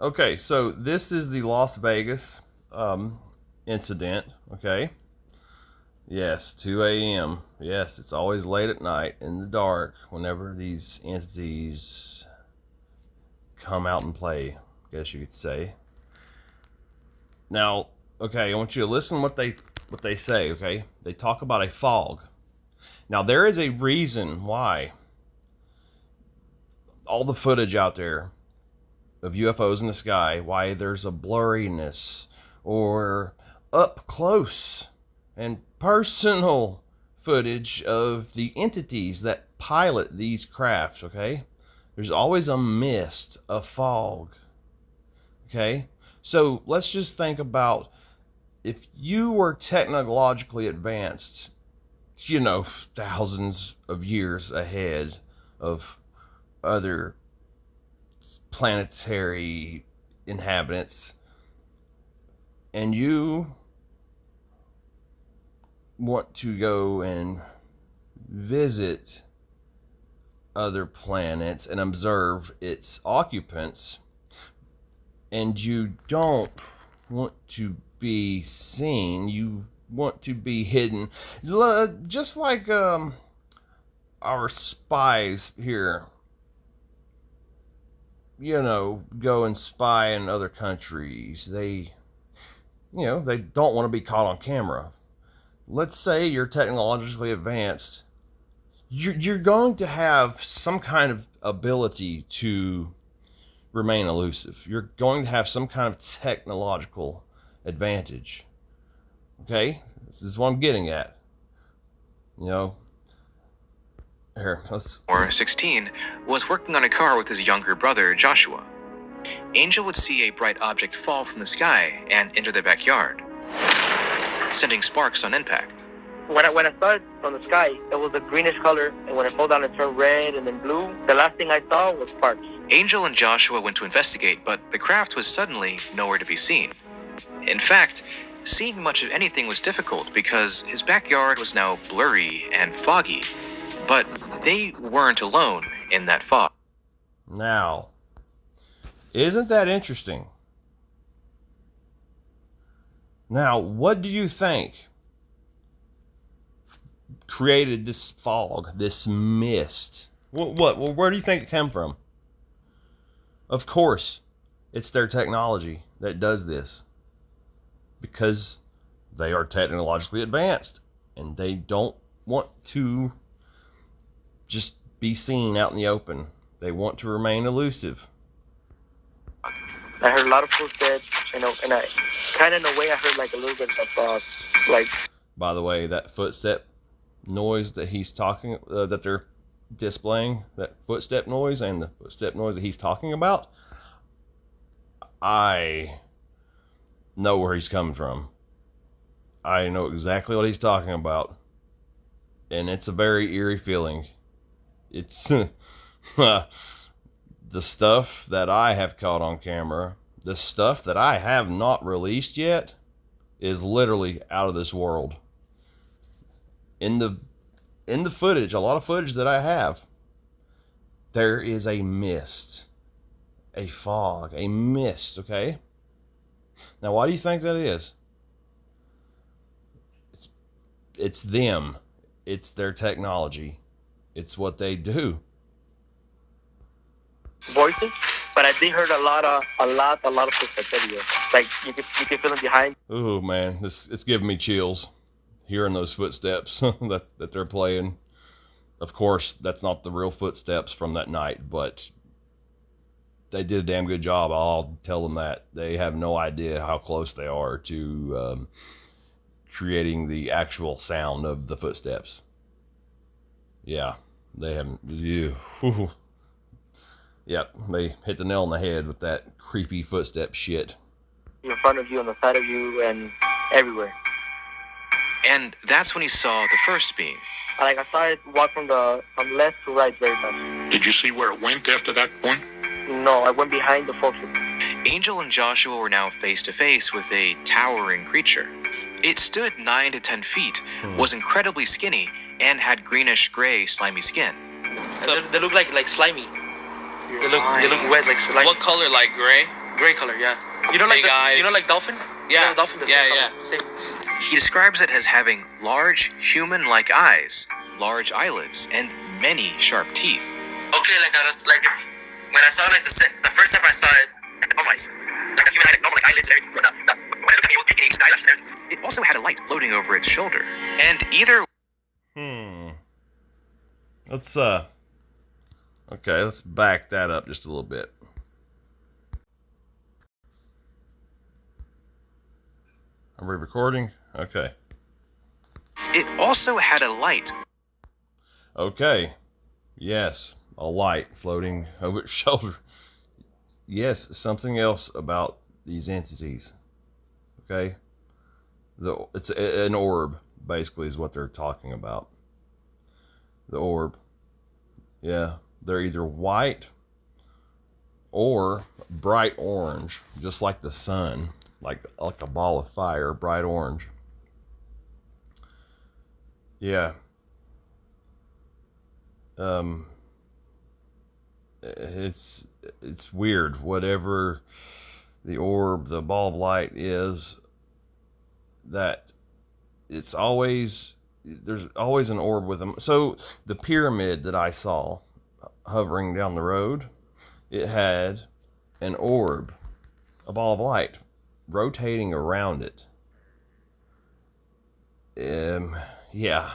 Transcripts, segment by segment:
Okay, so this is the Las Vegas incident, okay? Yes, 2 a.m. Yes, it's always late at night in the dark whenever these entities come out and play, I guess you could say. Now, okay, I want you to listen what they say, okay? They talk about a fog. Now, there is a reason why all the footage out there of UFOs in the sky, why there's a blurriness or up close and personal footage of the entities that pilot these crafts, okay? There's always a mist, a fog, okay? So let's just think about if you were technologically advanced, you know, thousands of years ahead of other planetary inhabitants, and you want to go and visit other planets and observe its occupants, and you don't want to be seen, you want to be hidden, just like our spies here, you know, go and spy in other countries. They don't want to be caught on camera. Let's say you're technologically advanced. You're going to have some kind of ability to remain elusive. You're going to have some kind of technological advantage. Okay? This is what I'm getting at. You know, here, let's... 16, was working on a car with his younger brother, Joshua. Angel would see a bright object fall from the sky and enter the backyard, sending sparks on impact. When I saw it from the sky, it was a greenish color, and when it fell down, it turned red and then blue. The last thing I saw was sparks. Angel and Joshua went to investigate, but the craft was suddenly nowhere to be seen. In fact, seeing much of anything was difficult because his backyard was now blurry and foggy, but they weren't alone in that fog. Now, isn't that interesting? Now, what do you think created this fog, this mist? Where do you think it came from? Of course, it's their technology that does this, because they are technologically advanced and they don't want to just be seen out in the open. They want to remain elusive. I heard a lot of footsteps, and I kind of in a way I heard like a little bit of like. By the way, that footstep noise that he's talking, that they're displaying, that footstep noise and the footstep noise that he's talking about, I know where he's coming from. I know exactly what he's talking about, and it's a very eerie feeling. It's the stuff that I have caught on camera, the stuff that I have not released yet, is literally out of this world. In the footage, a lot of footage that I have, there is a mist, a fog, a mist, okay? Now, why do you think that is? It's them. It's their technology. It's what they do. Voices, but I did heard a lot of footsteps. Like you can feel them behind. Oh man, it's giving me chills hearing those footsteps that they're playing. Of course, that's not the real footsteps from that night, but they did a damn good job. I'll tell them that. They have no idea how close they are to creating the actual sound of the footsteps. Yeah, they haven't. Yep, they hit the nail on the head with that creepy footstep shit. In front of you, on the side of you, and everywhere. And that's when he saw the first being. Like I saw it walk from left to right very fast. Did you see where it went after that point? No, I went behind the focus. Angel and Joshua were now face to face with a towering creature. It stood 9 to 10 feet, was incredibly skinny, and had greenish-gray slimy skin. They look like slimy. They look wet like slimy. What color? Like gray? gray color, yeah. You know, like like dolphin? Yeah. Dolphin. Yeah. Same. He describes it as having large human-like eyes, large eyelids, and many sharp teeth. Okay, when I saw the first time I saw it, normal eyes, like a human eye, normal eyelids and everything. But when I looked at me, it was taking eyelashes and everything. It also had a light floating over its shoulder, and either Let's back that up just a little bit. Are we recording? Okay. It also had a light. Okay. Yes, a light floating over its shoulder. Yes, something else about these entities. Okay? It's an orb, basically, is what they're talking about. The orb. Yeah, they're either white or bright orange, just like the sun, like a ball of fire, bright orange. Yeah. It's weird. Whatever the orb, the ball of light is, that there's always an orb with them. So the pyramid that I saw hovering down the road, it had an orb, a ball of light, rotating around it. Yeah.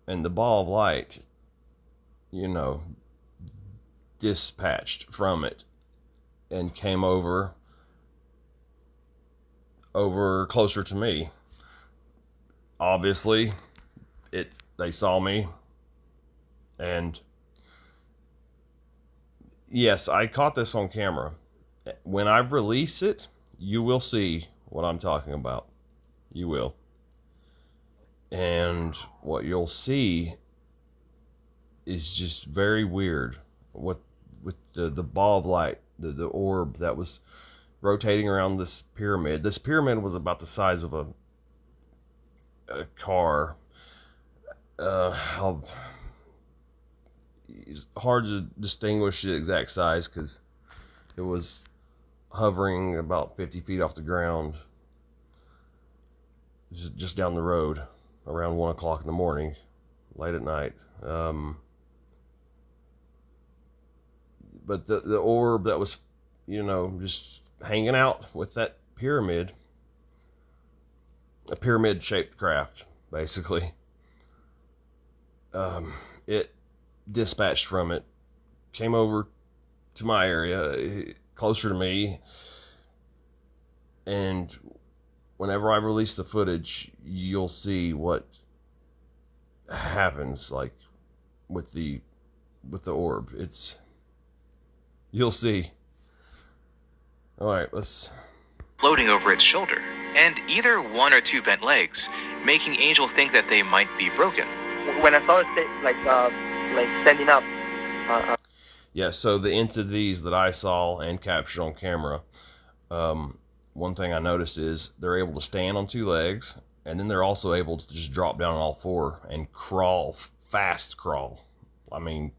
And the ball of light, dispatched from it and came over closer to me. Obviously, they saw me, and yes, I caught this on camera. When I release it, you will see what I'm talking about. You will. And what you'll see is just very weird. What with the ball of light, the orb that was rotating around this pyramid. This pyramid was about the size of a car. It's hard to distinguish the exact size because it was hovering about 50 feet off the ground, just down the road, around 1 o'clock in the morning, late at night. But the orb that was, just hanging out with that pyramid, a pyramid-shaped craft, basically. It dispatched from it, came over to my area, closer to me, and whenever I release the footage, you'll see what happens, like, with the orb. You'll see. Alright, let's... floating over its shoulder, and either one or two bent legs, making Angel think that they might be broken. When I saw it standing up. Yeah, so the entities that I saw and captured on camera, one thing I noticed is they're able to stand on two legs, and then they're also able to just drop down on all four and crawl, fast crawl. I mean,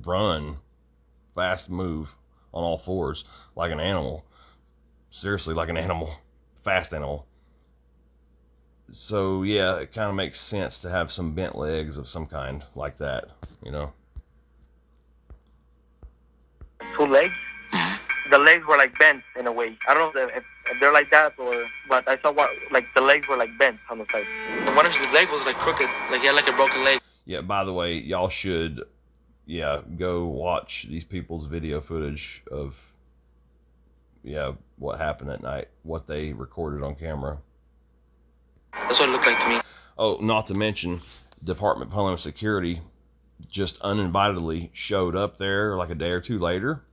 run, fast move on all fours like an animal. Seriously, like an animal, fast animal. So yeah, it kind of makes sense to have some bent legs of some kind like that, Two legs? The legs were like bent in a way. I don't know if they're like that but I saw the legs were like bent on the side. One of his leg was like crooked, like he had like a broken leg. Yeah, by the way, y'all should, go watch these people's video footage of, what happened that night, what they recorded on camera. That's what it looked like to me. Oh, not to mention, Department of Homeland Security just uninvitedly showed up there like a day or two later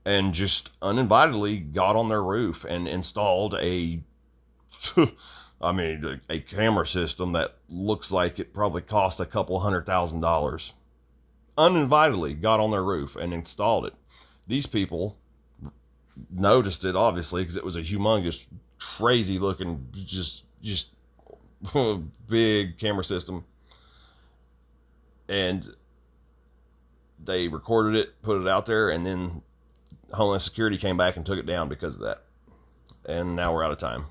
and just uninvitedly got on their roof and installed a camera system that looks like it probably cost $200,000. Uninvitedly got on their roof and installed it. These people noticed it, obviously, because it was a humongous, crazy looking, just big camera system. And they recorded it, put it out there, and then Homeland Security came back and took it down because of that. And now we're out of time.